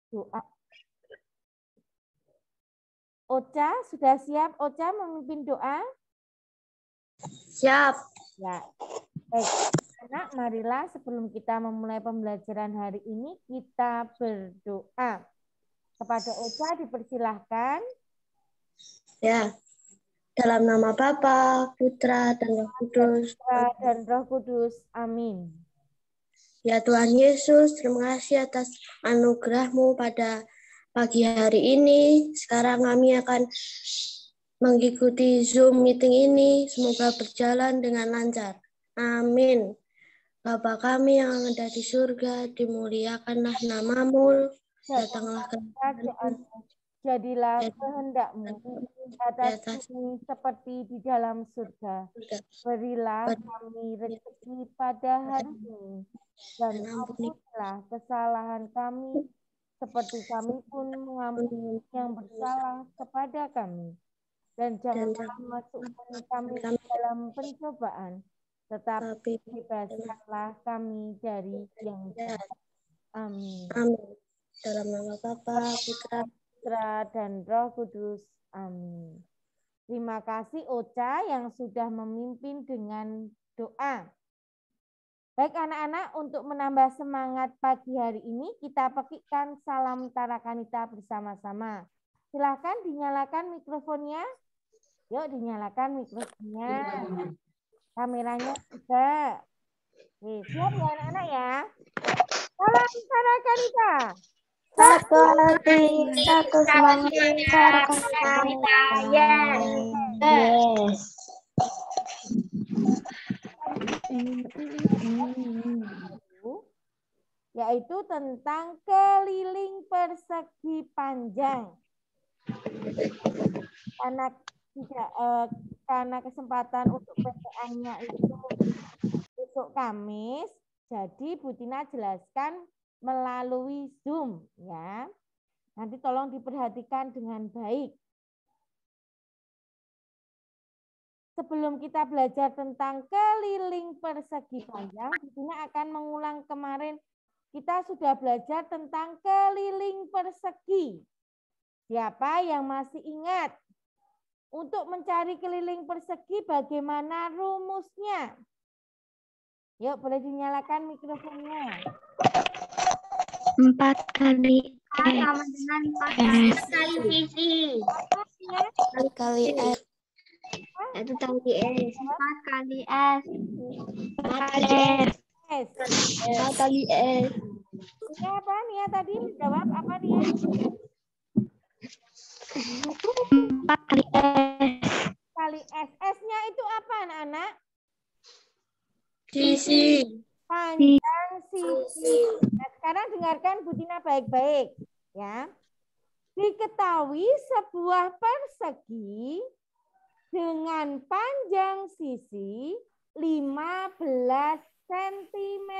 doa. Ocha, sudah siap Ocha memimpin doa? Siap. Ya. Baik, anak, marilah sebelum kita memulai pembelajaran hari ini, kita berdoa. Kepada Ocha dipersilahkan. Ya. Dalam nama Bapa, Putra, dan Roh Kudus. Dan Roh Kudus. Amin. Ya Tuhan Yesus, terima kasih atas anugerah-Mu pada pagi hari ini. Sekarang kami akan mengikuti Zoom meeting ini. Semoga berjalan dengan lancar. Amin. Bapa kami yang ada di surga, dimuliakanlah nama-Mu. Datanglah kerajaan-Mu, jadilah kehendak-Mu atas bumi seperti di dalam surga. Berilah kami rezeki pada hari ini, dan ampunilah kesalahan kami, seperti kami pun mengampuni yang bersalah kepada kami. Dan janganlah masukkan kami ke dalam pencobaan, tetapi bebaskanlah kami dari yang jahat. Amin. Amin. Dalam nama Bapa, Putra, dan Roh Kudus. Amin. Terima kasih Ocha yang sudah memimpin dengan doa. Baik anak-anak, untuk menambah semangat pagi hari ini, kita petikkan salam Tarakanita bersama-sama. Silahkan dinyalakan mikrofonnya. Yuk dinyalakan mikrofonnya. Kameranya juga. Siap ya anak-anak ya. Salam Tarakanita. Satu hati, satu semangat, Tarakanita. Yes. Yaitu tentang keliling persegi panjang. Karena kesempatan untuk PTA-nya itu besok Kamis, jadi Bu Tina jelaskan melalui Zoom ya. Nanti tolong diperhatikan dengan baik. Sebelum kita belajar tentang keliling persegi panjang, Bu Tina akan mengulang kemarin kita sudah belajar tentang keliling persegi. Siapa yang masih ingat? Untuk mencari keliling persegi bagaimana rumusnya? Yuk, boleh dinyalakan mikrofonnya. 4 kali sama dengan 4 kali sisi. Kali S. Itu kali S. 4 kali S. 4 kali S. 4 kali S. Nia apa? Nia tadi menjawab apa Nia? 4 kali S. Kali S. S-nya itu apa anak-anak? Sisi. Panjang sisi. Nah, sekarang dengarkan Bu Tina baik-baik ya. Diketahui sebuah persegi dengan panjang sisi 15 cm.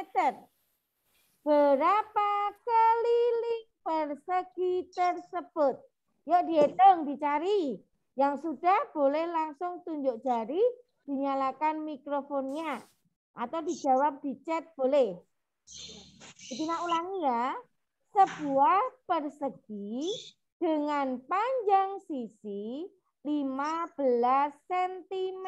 Berapa keliling persegi tersebut? Yuk dihitung, dicari. Yang sudah boleh langsung tunjuk jari, dinyalakan mikrofonnya. Atau dijawab di chat boleh. Kita ulangi ya. Sebuah persegi dengan panjang sisi 15 cm.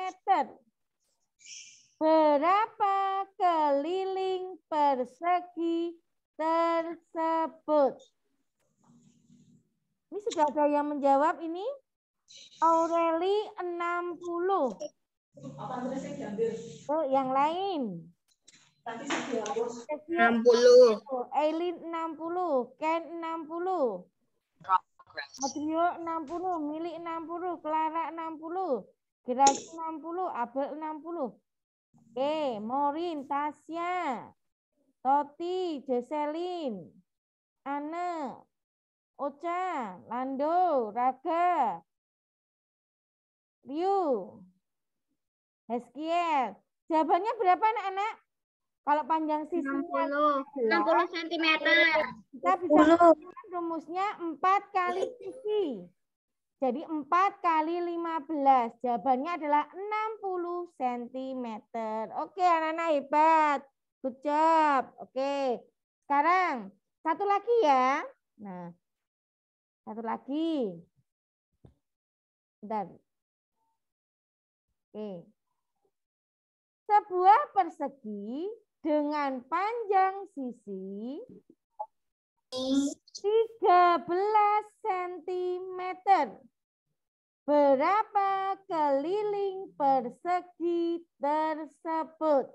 Berapa keliling persegi tersebut? Ini sudah ada yang menjawab ini? Aureli 60. Oh, yang lain. 60. Eileen 60, Ken 60. Adrio 60, Mili 60, Clara 60, Gerasi 60, Abel 60. Oke, Morin, Tasya, Toti, Jocelyn, Anne, Ocha, Lando, Raga, Ryu, Heskiel. Jawabannya berapa anak-anak? Kalau panjang sisinya 60 cm. kita bisa menggunakan rumusnya 4 kali sisi. Jadi 4 kali 15. Jawabannya adalah 60 cm. Oke, anak-anak hebat. Good job. Oke. Sekarang satu lagi ya. Nah, satu lagi. Bentar. Oke. Sebuah persegi dengan panjang sisi 13 cm. Berapa keliling persegi tersebut?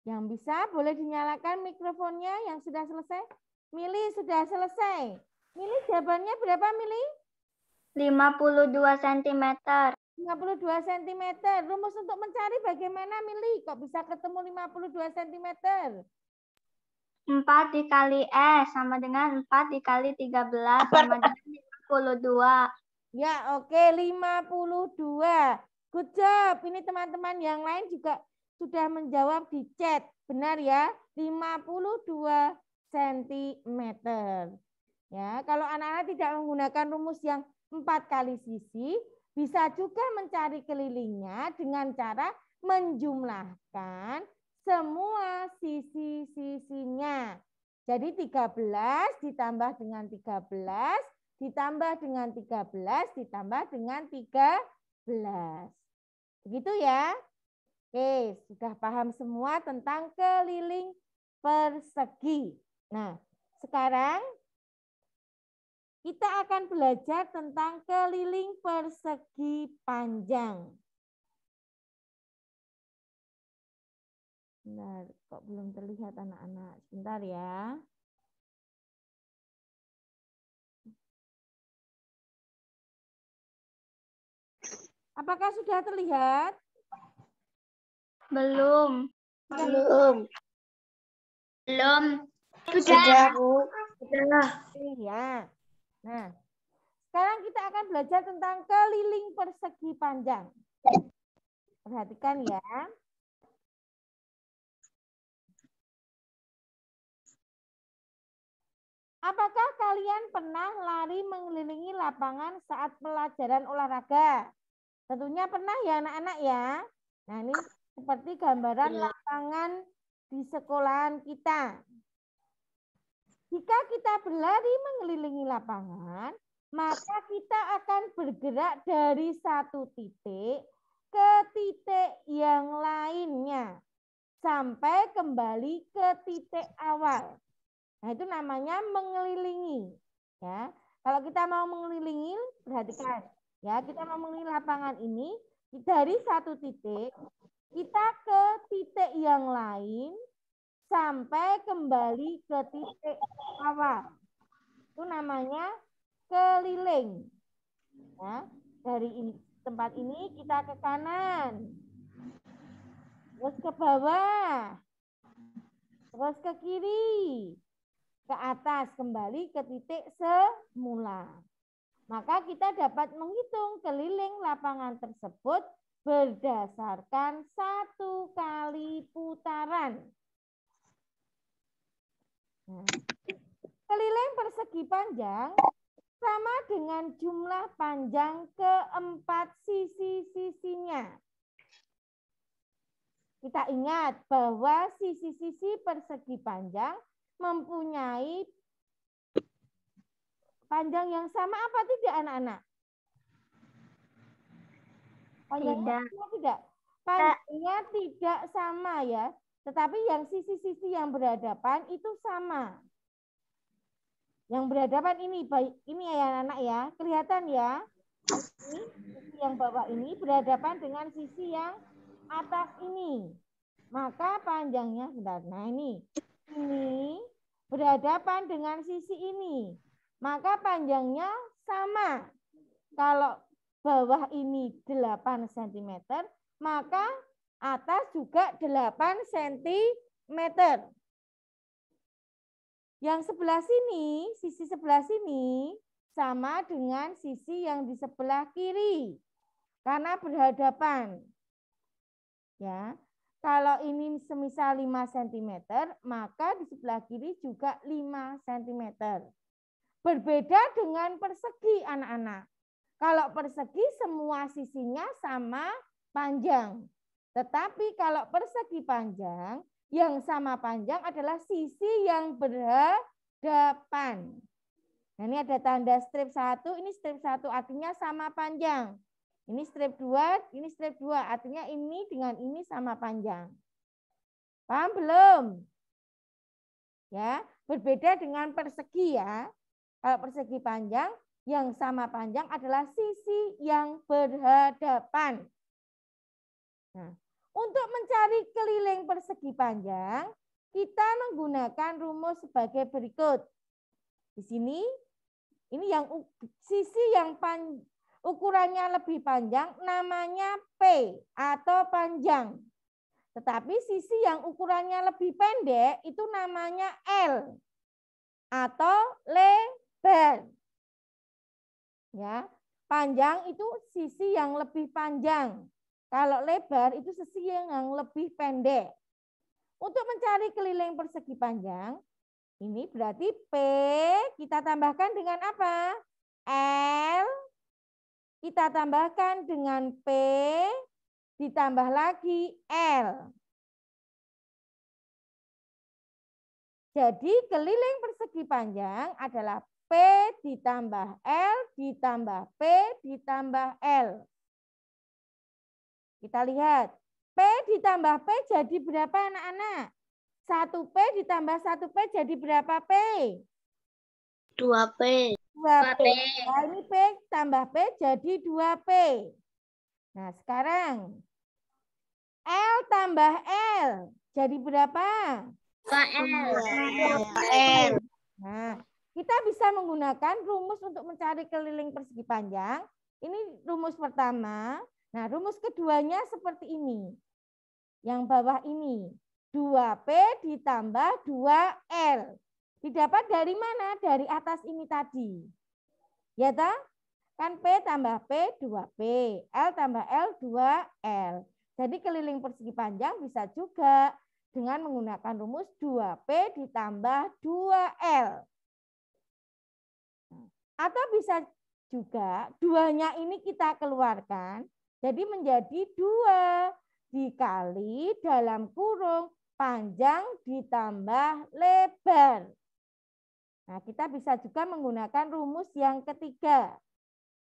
Yang bisa boleh dinyalakan mikrofonnya yang sudah selesai. Mili sudah selesai. Mili jawabannya berapa Mili? 52 cm. 52 cm. Rumus untuk mencari bagaimana Mili? Kok bisa ketemu 52 cm? 4 dikali S sama dengan 4 dikali 13 sama dengan 52. Ya, oke, 52. Good job. Ini teman-teman yang lain juga sudah menjawab di chat. Benar ya? 52 cm. Ya, kalau anak-anak tidak menggunakan rumus yang 4 kali sisi, bisa juga mencari kelilingnya dengan cara menjumlahkan semua sisi-sisinya. Jadi 13 ditambah dengan 13, ditambah dengan 13, ditambah dengan 13. Begitu ya? Oke, sudah paham semua tentang keliling persegi. Nah, sekarang kita akan belajar tentang keliling persegi panjang. Benar, kok belum terlihat anak-anak? Sebentar ya. Apakah sudah terlihat? Belum. Belum. Belum. Sudah, Bu. Sudah. Ya. Nah, sekarang kita akan belajar tentang keliling persegi panjang. Perhatikan ya. Apakah kalian pernah lari mengelilingi lapangan saat pelajaran olahraga? Tentunya pernah ya anak-anak ya. Nah ini seperti gambaran lapangan di sekolahan kita. Jika kita berlari mengelilingi lapangan, maka kita akan bergerak dari satu titik ke titik yang lainnya. Sampai kembali ke titik awal. Nah, itu namanya mengelilingi. Ya, kalau kita mau mengelilingi, perhatikan. Ya, kita mau mengelilingi lapangan ini dari satu titik, kita ke titik yang lain sampai kembali ke titik awal. Itu namanya keliling. Ya, dari tempat ini kita ke kanan, terus ke bawah, terus ke kiri, ke atas, kembali ke titik semula. Maka kita dapat menghitung keliling lapangan tersebut berdasarkan 1 kali putaran. Nah, keliling persegi panjang sama dengan jumlah panjang keempat sisi-sisinya. Kita ingat bahwa sisi-sisi persegi panjang mempunyai panjang yang sama apa tidak anak-anak? Panjangnya tidak. Panjangnya tidak sama ya. Tetapi yang sisi-sisi yang berhadapan itu sama. Yang berhadapan ini ya anak-anak ya. Kelihatan ya. Sisi yang bawah ini berhadapan dengan sisi yang atas ini. Maka panjangnya bentar. Nah ini berhadapan dengan sisi ini. Maka panjangnya sama. Kalau bawah ini 8 cm, maka atas juga 8 cm. Yang sebelah sini, sisi sebelah sini, sama dengan sisi yang di sebelah kiri. Karena berhadapan. Ya. Kalau ini semisal 5 cm, maka di sebelah kiri juga 5 cm. Berbeda dengan persegi anak-anak. Kalau persegi semua sisinya sama panjang. Tetapi kalau persegi panjang, yang sama panjang adalah sisi yang berhadapan. Nah, ini ada tanda strip 1, ini strip 1 artinya sama panjang. Ini strip 2, ini strip 2 artinya ini dengan ini sama panjang. Paham belum? Ya, berbeda dengan persegi ya. Kalau persegi panjang, yang sama panjang adalah sisi yang berhadapan. Nah, untuk mencari keliling persegi panjang, kita menggunakan rumus sebagai berikut. Di sini, ini yang sisi yang ukurannya lebih panjang namanya P atau panjang. Tetapi sisi yang ukurannya lebih pendek itu namanya L atau lebar. Ya, panjang itu sisi yang lebih panjang. Kalau lebar itu sisi yang lebih pendek. Untuk mencari keliling persegi panjang, ini berarti P kita tambahkan dengan apa? L kita tambahkan dengan P ditambah lagi L. Jadi keliling persegi panjang adalah P ditambah L ditambah P ditambah L. Kita lihat, P ditambah P jadi berapa anak-anak? 1P ditambah 1P jadi berapa P? 2P. 2P. Nah, ini P tambah P jadi 2P. Nah, sekarang L tambah L jadi berapa? 2L. Nah, kita bisa menggunakan rumus untuk mencari keliling persegi panjang. Ini rumus pertama. Nah, rumus keduanya seperti ini. Yang bawah ini. 2P ditambah 2L. Didapat dari mana? Dari atas ini tadi. Ya tak? Kan P tambah P 2P. L tambah L 2L. Jadi keliling persegi panjang bisa juga dengan menggunakan rumus 2P ditambah 2L. Atau bisa juga duanya ini kita keluarkan. Jadi menjadi 2 dikali dalam kurung panjang ditambah lebar. Nah, kita bisa juga menggunakan rumus yang ketiga.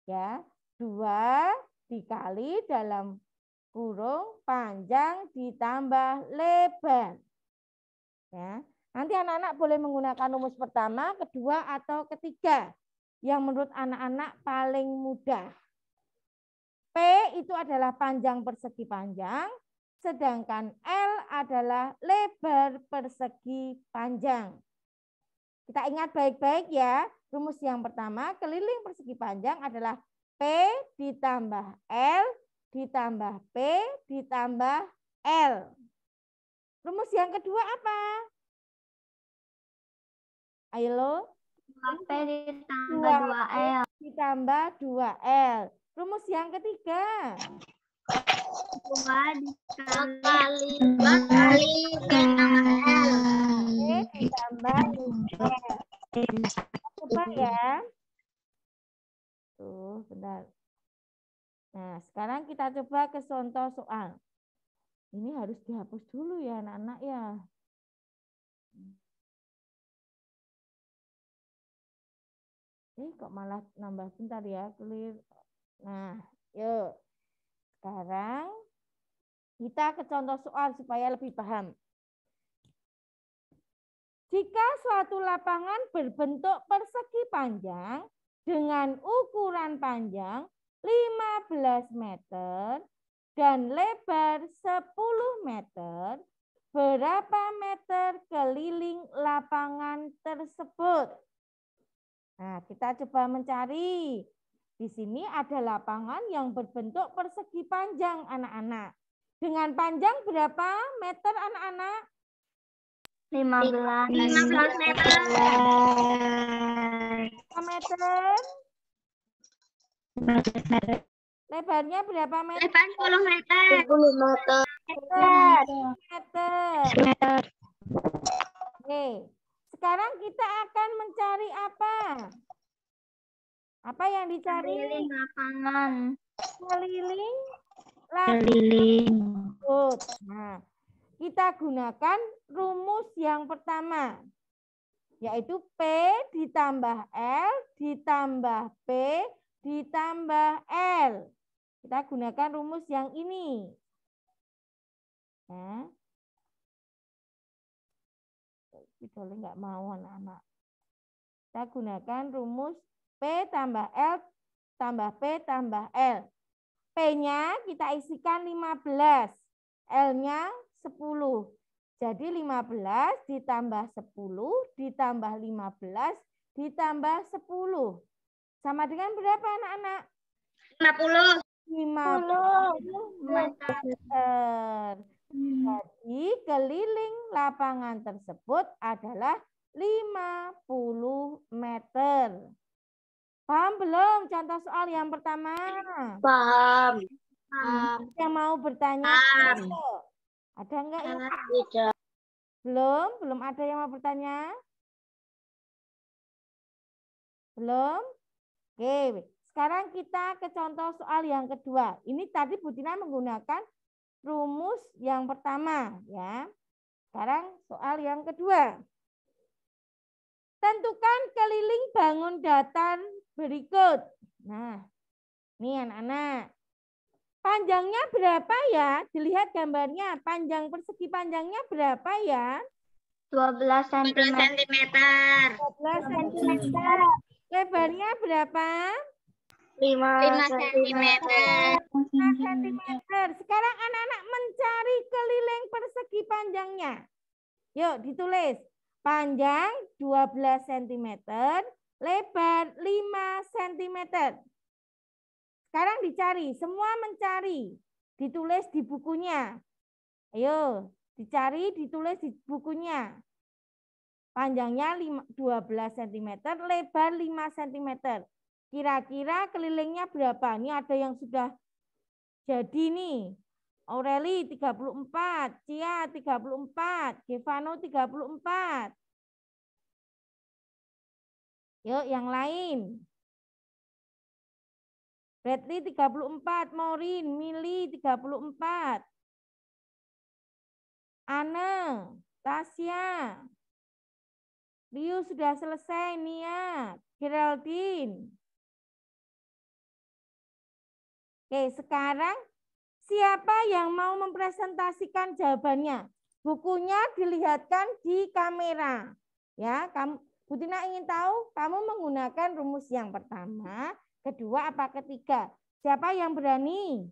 Ya, 2 dikali dalam kurung panjang ditambah lebar. Ya, nanti anak-anak boleh menggunakan rumus pertama, kedua, atau ketiga. Yang menurut anak-anak paling mudah. P itu adalah panjang persegi panjang, sedangkan L adalah lebar persegi panjang. Kita ingat baik-baik ya, rumus yang pertama, keliling persegi panjang adalah P ditambah L ditambah P ditambah L. Rumus yang kedua apa? Ayo lo. P ditambah 2L. Ditambah 2L. Rumus yang ketiga. 2 dikali 6L. Ditambah L. Coba ya. Tuh, bentar. Nah, sekarang kita coba ke contoh soal. Ini harus dihapus dulu ya anak-anak ya. Kok malah nambah bentar ya, clear. Nah, yuk. Sekarang kita ke contoh soal supaya lebih paham. Jika suatu lapangan berbentuk persegi panjang dengan ukuran panjang 15 meter dan lebar 10 meter, berapa meter keliling lapangan tersebut? Nah, kita coba mencari. Di sini ada lapangan yang berbentuk persegi panjang, anak-anak. Dengan panjang berapa meter, anak-anak? 15 meter. Berapa meter? Lebarnya berapa meter? Lebar 10 meter. 10 Meter. Oke. Sekarang kita akan mencari apa? Apa yang dicari? Keliling lapangan. Keliling. Keliling. berikut. Nah, kita gunakan rumus yang pertama, yaitu P ditambah L ditambah P ditambah L. Kita gunakan rumus yang ini. Nah, Bidole nggak mau anak-anak. Kita gunakan rumus P tambah L tambah P tambah L. P-nya kita isikan 15, L-nya 10. Jadi 15 ditambah 10 ditambah 15 ditambah 10. Sama dengan berapa anak-anak? 50. 50 meter. Jadi keliling lapangan tersebut adalah 50 meter. Paham belum contoh soal yang pertama? Paham. Yang mau bertanya? Paham. Ada enggak yang Tidak. belum ada yang mau bertanya? Belum? Oke, sekarang kita ke contoh soal yang kedua. Ini tadi Bu Tina menggunakan rumus yang pertama, ya. Sekarang soal yang kedua. Tentukan keliling bangun datar berikut. Nah, ini anak-anak. Panjangnya berapa ya? Dilihat gambarnya. Panjang persegi panjangnya berapa ya? 12 cm. 12 cm. Lebarnya berapa? 5 cm. 5 cm. Sekarang anak-anak mencari keliling persegi panjangnya. Yuk ditulis. Panjang 12 cm, lebar 5 cm. Sekarang dicari, semua mencari. Ditulis di bukunya. Ayo, dicari, ditulis di bukunya. Panjangnya 12 cm, lebar 5 cm. Kira-kira kelilingnya berapa? Ini ada yang sudah jadi nih. Aureli 34, Cia 34, Gevano 34. Yuk yang lain. Bradley 34, Maureen, Mili 34. Anne, Tasya. Liu sudah selesai, Nia, Geraldine. Oke, sekarang siapa yang mau mempresentasikan jawabannya? Bukunya dilihatkan di kamera. Ya, kamu Bu Tina ingin tahu kamu menggunakan rumus yang pertama, kedua apa ketiga? Siapa yang berani?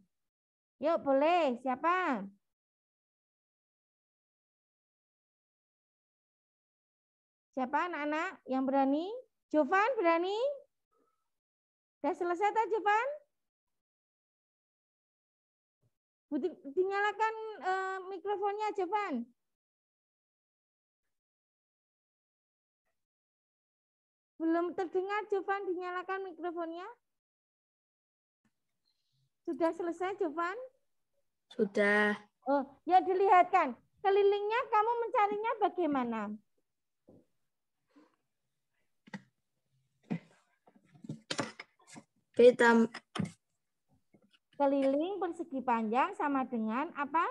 Yuk, boleh. Siapa? Siapa anak-anak yang berani? Jovan berani? Sudah selesai tak Jovan? Dinyalakan mikrofonnya, Jovan. Belum terdengar, Jovan, dinyalakan mikrofonnya. Sudah selesai, Jovan? Sudah. Oh, ya dilihatkan. Kelilingnya kamu mencarinya bagaimana? Keliling persegi panjang sama dengan apa?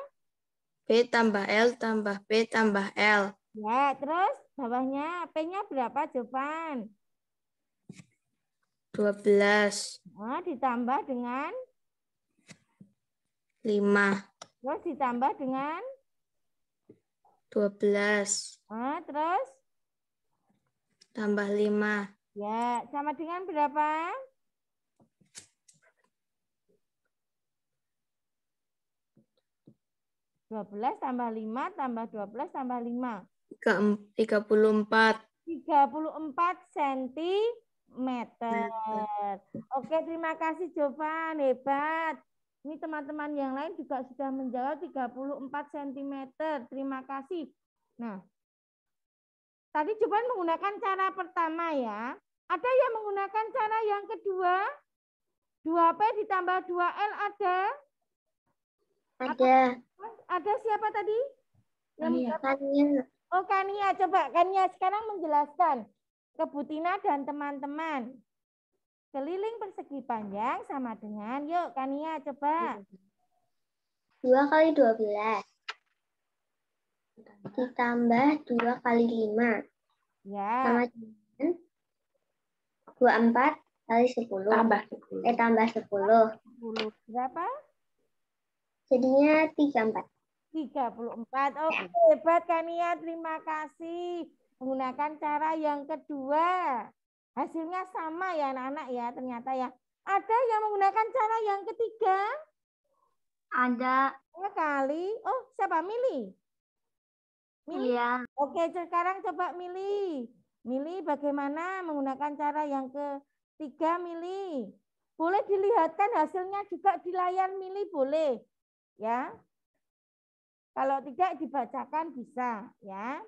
P tambah L tambah P tambah L. Ya, terus bawahnya P-nya berapa, Jovan? 12. Nah, ditambah dengan? 5. Terus ditambah dengan? 12. Nah, terus? Tambah 5. Ya, sama dengan berapa? 12 tambah 5 tambah 12 tambah 5. 34. 34 cm. Oke, terima kasih Jovan, hebat. Ini teman-teman yang lain juga sudah menjawab 34 cm. Terima kasih. Nah, tadi Jovan menggunakan cara pertama ya. Ada yang menggunakan cara yang kedua? 2P ditambah 2L ada? Ada. Ada siapa tadi? Kania. Oh, Kania. Coba Kania sekarang menjelaskan ke Bu Tina dan teman-teman. Keliling persegi panjang sama dengan, yuk Kania coba. 2 kali 12. Ditambah 2 kali 5. Ya. Sama dengan 24 kali 10. Tambah 10. 10 berapa? Jadinya 34. 34. Oke, hebat Kania. Terima kasih. Menggunakan cara yang kedua. Hasilnya sama ya anak-anak ya ternyata ya. Ada yang menggunakan cara yang ketiga? Ada. Kali. Oh, siapa? Mili? Mili? Iya. Oke, sekarang coba Mili. Mili bagaimana menggunakan cara yang ketiga, Mili? Boleh dilihatkan hasilnya juga di layar Mili, boleh. Ya. Kalau tidak dibacakan bisa, ya.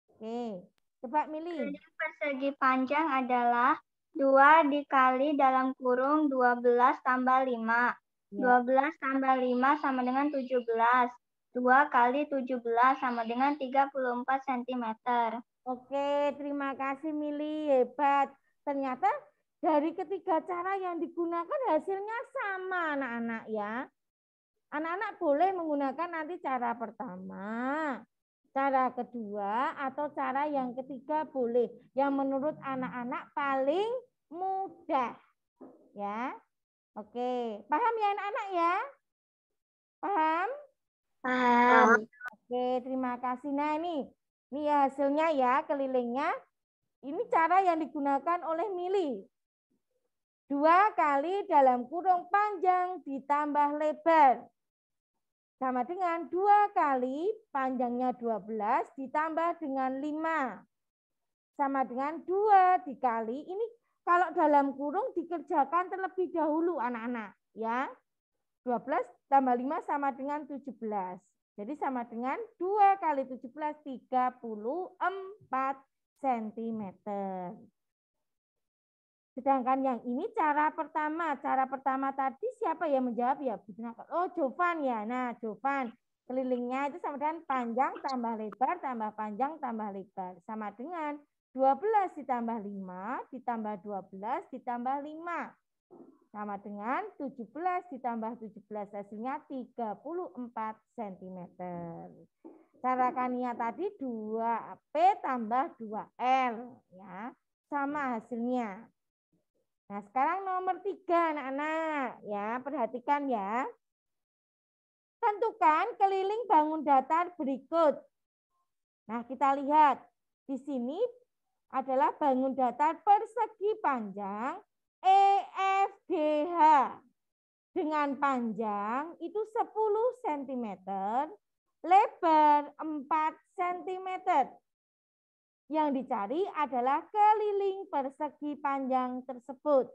Oke, coba Mili. Keliling persegi panjang adalah 2 dikali dalam kurung 12 tambah 5. Ya. 12 tambah 5 sama dengan 17. 2 kali 17 sama dengan 34 cm. Oke, terima kasih Mili, hebat. Ternyata dari ketiga cara yang digunakan hasilnya sama anak-anak ya. Anak-anak boleh menggunakan nanti cara pertama, cara kedua, atau cara yang ketiga boleh. Yang menurut anak-anak paling mudah. Ya, oke. Paham ya anak-anak ya? Paham? Paham. Oke, terima kasih. Nah ini ya hasilnya ya kelilingnya. Ini cara yang digunakan oleh Mili. 2 kali dalam kurung panjang ditambah lebar. Sama dengan 2 kali panjangnya 12 ditambah dengan 5. Sama dengan 2 dikali, ini kalau dalam kurung dikerjakan terlebih dahulu anak-anak. Ya, 12 tambah 5 sama dengan 17. Jadi sama dengan 2 kali 17, 34 cm. Sedangkan yang ini cara pertama. Cara pertama tadi siapa yang menjawab ya? Oh, Jovan ya. Nah, Jovan. Kelilingnya itu sama dengan panjang tambah lebar tambah panjang tambah lebar. Sama dengan 12 ditambah 5 ditambah 12 ditambah 5. Sama dengan 17 ditambah 17. Hasilnya 34 cm. Cara Kania tadi 2P tambah 2L. Ya, sama hasilnya. Nah, sekarang nomor 3, anak-anak. Ya, perhatikan ya. Tentukan keliling bangun datar berikut. Nah, kita lihat. Di sini adalah bangun datar persegi panjang EFGH. Dengan panjang itu 10 cm, lebar 4 cm. Yang dicari adalah keliling persegi panjang tersebut.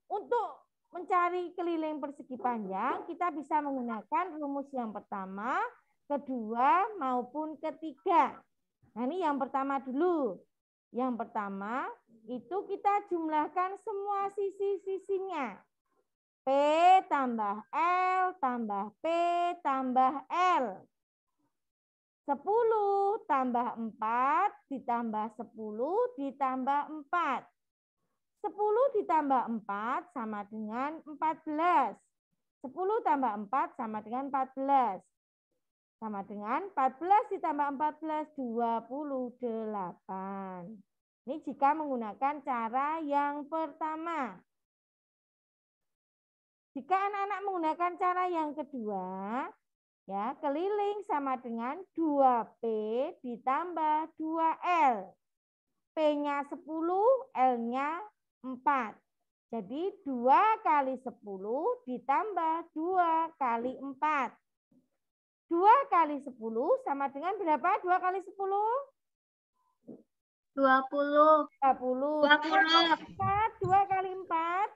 Untuk mencari keliling persegi panjang, kita bisa menggunakan rumus yang pertama, kedua, maupun ketiga. Nah, ini yang pertama dulu. Yang pertama, itu kita jumlahkan semua sisi-sisinya. P tambah L tambah P tambah L. 10 tambah 4 ditambah 10 ditambah 4. 10 ditambah 4 sama dengan 14. 10 tambah 4 sama dengan 14. Sama dengan 14 ditambah 14, 28. Ini jika menggunakan cara yang pertama. Jika anak-anak menggunakan cara yang kedua, ya, keliling sama dengan 2P ditambah 2L. P-nya 10, L-nya 4. Jadi 2 kali 10 ditambah 2 kali 4. 2 kali 10 sama dengan berapa? 2 kali 10? 20. 20. 2 kali 4?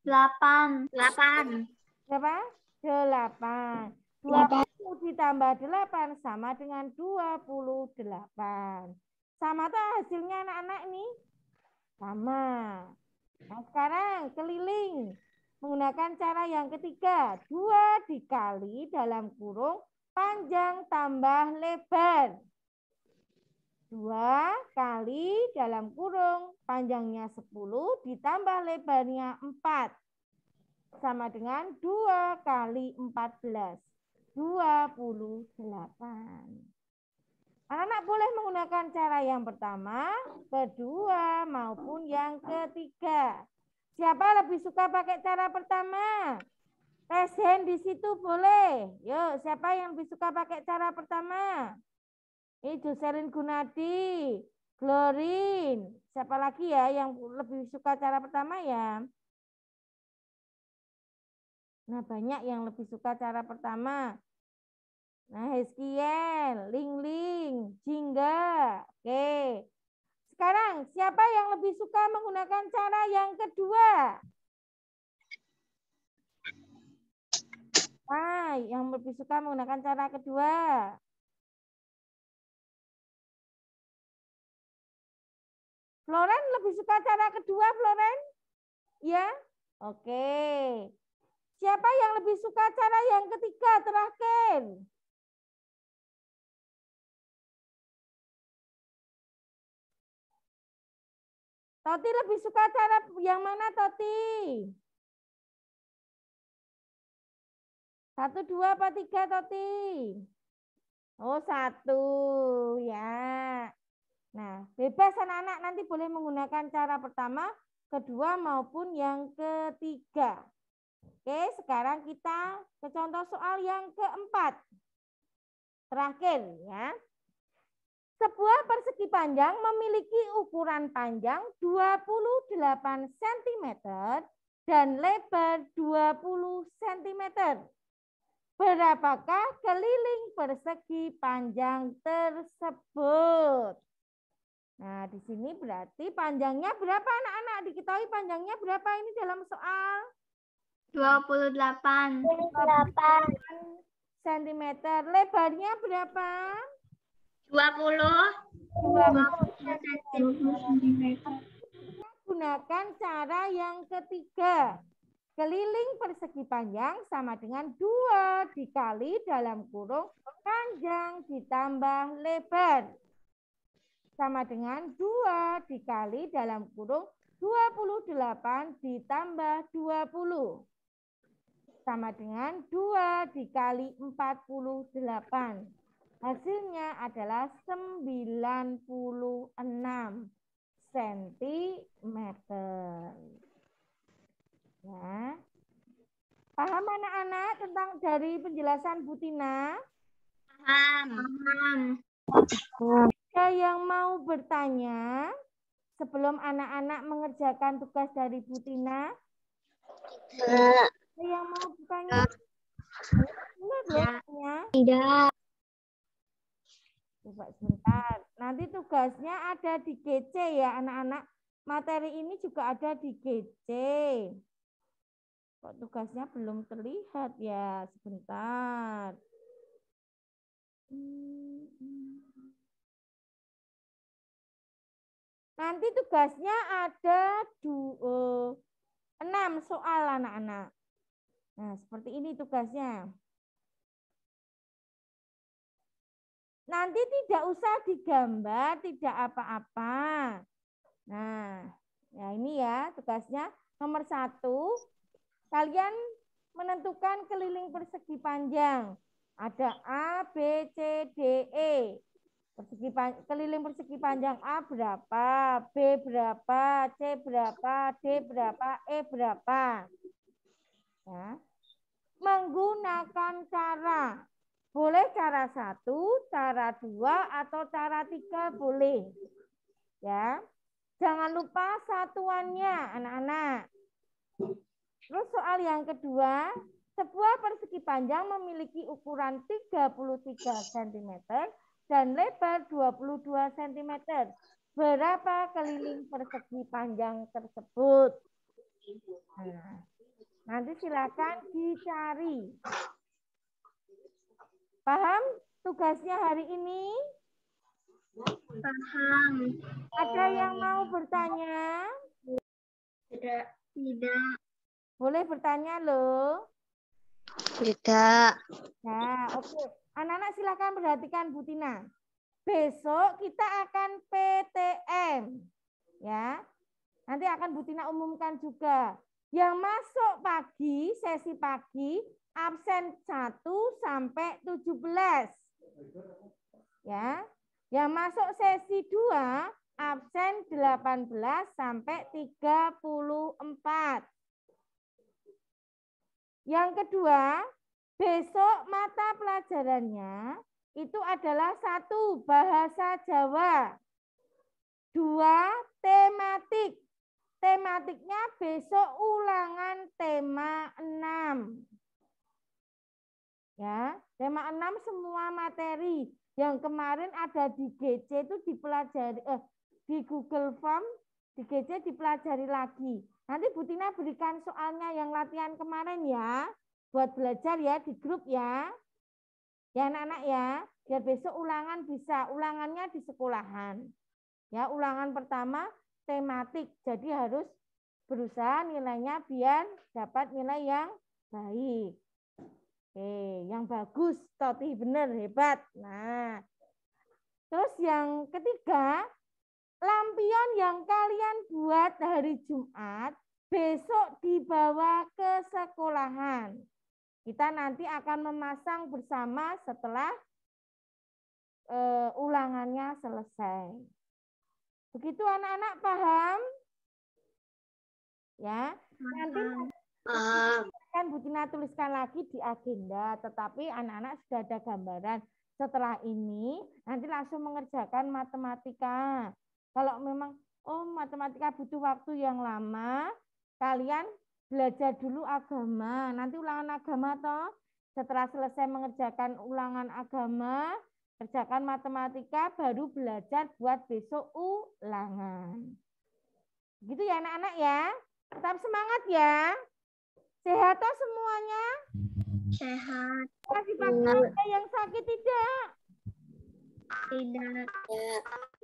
8. Berapa? 8. 20 ditambah 8 sama dengan 28. Sama tuh hasilnya anak-anak ini? Sama. Nah, sekarang keliling. Menggunakan cara yang ketiga. 2 dikali dalam kurung panjang tambah lebar. 2 kali dalam kurung panjangnya 10 ditambah lebarnya 4. sama dengan 2 kali 14. 28. Anak-anak boleh menggunakan cara yang pertama, kedua, maupun yang ketiga. Siapa lebih suka pakai cara pertama? Raise hand di situ boleh. Yuk, siapa yang lebih suka pakai cara pertama? Ini Jocelyn Gunadi, Glorin. Siapa lagi ya yang lebih suka cara pertama ya? Nah, banyak yang lebih suka cara pertama. Nah, Heskiel, Ling, Jingga. Oke. Sekarang, siapa yang lebih suka menggunakan cara yang kedua? Ah, yang lebih suka menggunakan cara kedua. Floren lebih suka cara kedua, Floren? Ya? Oke. Siapa yang lebih suka cara yang ketiga terakhir? Toti lebih suka cara yang mana, Toti? 1, 2, apa 3, Toti? Oh, 1 ya. Nah, bebas anak-anak nanti boleh menggunakan cara pertama, kedua maupun yang ketiga. Oke, sekarang kita ke contoh soal yang keempat. Terakhir ya. Sebuah persegi panjang memiliki ukuran panjang 28 cm dan lebar 20 cm. Berapakah keliling persegi panjang tersebut? Nah, di sini berarti panjangnya berapa anak-anak? Diketahui panjangnya berapa ini dalam soal? 28 cm. Lebarnya berapa? 20 cm. Gunakan cara yang ketiga. Keliling persegi panjang sama dengan 2 dikali dalam kurung panjang ditambah lebar. Sama dengan 2 dikali dalam kurung 28 ditambah 20. Sama dengan 2 dikali 48. Hasilnya adalah 96 cm. Ya. Paham anak-anak tentang dari penjelasan Bu Tina? Paham. Ada yang mau bertanya sebelum anak-anak mengerjakan tugas dari Bu Tina? Ada yang mau bertanya? Tidak. Coba sebentar. Nanti tugasnya ada di GC ya anak-anak. Materi ini juga ada di GC. Kok tugasnya belum terlihat ya? Sebentar. Nanti tugasnya ada 6 soal anak-anak. Nah, seperti ini tugasnya. Nanti tidak usah digambar, tidak apa-apa. Nah, ya ini ya tugasnya. Nomor 1, kalian menentukan keliling persegi panjang. Ada A, B, C, D, E. Keliling persegi panjang A berapa, B berapa, C berapa, D berapa, E berapa. Ya. Menggunakan cara. Boleh cara 1, cara 2, atau cara 3 boleh. Ya. Jangan lupa satuannya anak-anak. Terus soal yang kedua, sebuah persegi panjang memiliki ukuran 33 cm dan lebar 22 cm. Berapa keliling persegi panjang tersebut? Nah, nanti silakan dicari. Paham tugasnya hari ini? Paham. Ada yang mau bertanya? Tidak. Boleh bertanya loh. Tidak. Nah, oke. Anak-anak silakan perhatikan Bu Tina. Besok kita akan PTM. Ya. Nanti akan Bu Tina umumkan juga. Yang masuk pagi, sesi pagi, absen 1 sampai 17. Ya. Yang masuk sesi 2, absen 18 sampai 34. Yang kedua, besok mata pelajarannya itu adalah 1 bahasa Jawa, 2 tematik. Tematiknya besok ulangan tema 6. Ya, tema 6 semua materi yang kemarin ada di GC itu dipelajari di Google Form, di GC dipelajari lagi. Nanti Bu Tina berikan soalnya yang latihan kemarin ya, buat belajar ya di grup ya. Ya anak-anak ya, biar besok ulangan bisa, ulangannya di sekolahan. Ya, ulangan pertama tematik, jadi harus berusaha nilainya biar dapat nilai yang baik. Yang bagus, Toti bener, hebat. Nah, terus yang ketiga, lampion yang kalian buat hari Jumat, besok dibawa ke sekolahan. Kita nanti akan memasang bersama setelah ulangannya selesai. Begitu anak-anak paham? Ya, nanti kan Bu Tina tuliskan lagi di agenda, tetapi anak-anak sudah ada gambaran. Setelah ini nanti langsung mengerjakan matematika. Kalau memang matematika butuh waktu yang lama, kalian belajar dulu agama. Nanti ulangan agama toh. Setelah selesai mengerjakan ulangan agama, kerjakan matematika, baru belajar buat besok ulangan. Gitu ya anak-anak ya. Tetap semangat ya. Sehat toh semuanya? Sehat. Masih ada yang sakit tidak? Tidak.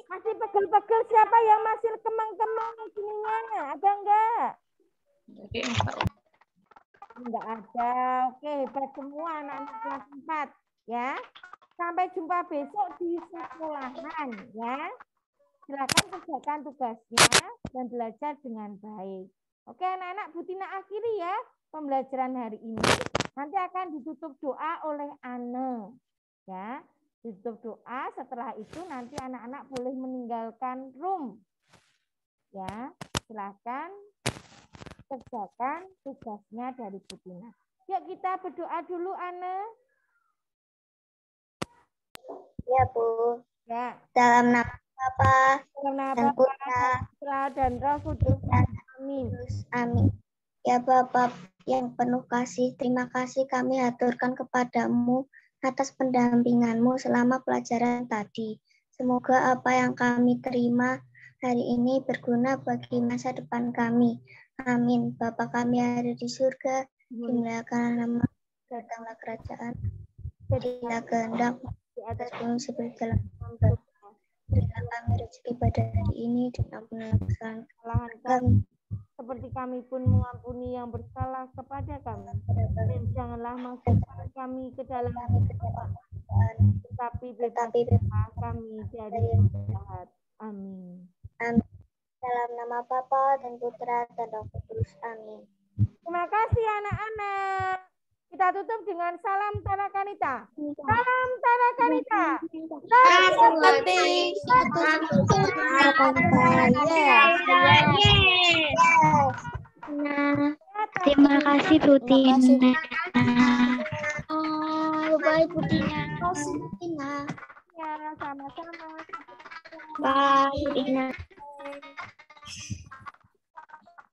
Masih pegel-pegel, siapa yang masih kemang-kemang gininya? Ada enggak? Enggak ada. Oke, hebat semua anak-anak kelas 4 ya. Sampai jumpa besok di sekolahan ya. Silakan kerjakan tugasnya dan belajar dengan baik. Oke anak-anak, Bu Tina akhiri ya pembelajaran hari ini. Nanti akan ditutup doa oleh Anne. Ya, ditutup doa, setelah itu nanti anak-anak boleh meninggalkan room. Ya, silakan kerjakan tugasnya dari Bu Tina. Yuk kita berdoa dulu Anne. Ya Bu. Ya. Dalam nama Bapa dan Putra dan Roh Kudus. Amin. Amin. Ya Bapa yang penuh kasih, terima kasih kami haturkan kepadamu atas pendampinganmu selama pelajaran tadi. Semoga apa yang kami terima hari ini berguna bagi masa depan kami. Amin. Bapa kami yang ada di surga, dimuliakanlah nama, datanglah kerajaan, jadilah kehendak di atas bumi seperti dalam bumi. Berilah kami rezeki pada hari ini dan ampunilah kesalahan kami. Seperti kami pun mengampuni yang bersalah kepada kami. Dan janganlah masukkan kami ke dalam kegelapan, tetapi bebaskanlah kami dari yang jahat. Amin. Amin. Dalam nama Bapa dan Putra dan Roh Kudus. Amin. Terima kasih anak-anak. Kita tutup dengan salam Tarakanita. Salam Tarakanita. Terima kasih Bu Tina. Bye Bu Tina. Ya, sama-sama. Bye Bu Tina.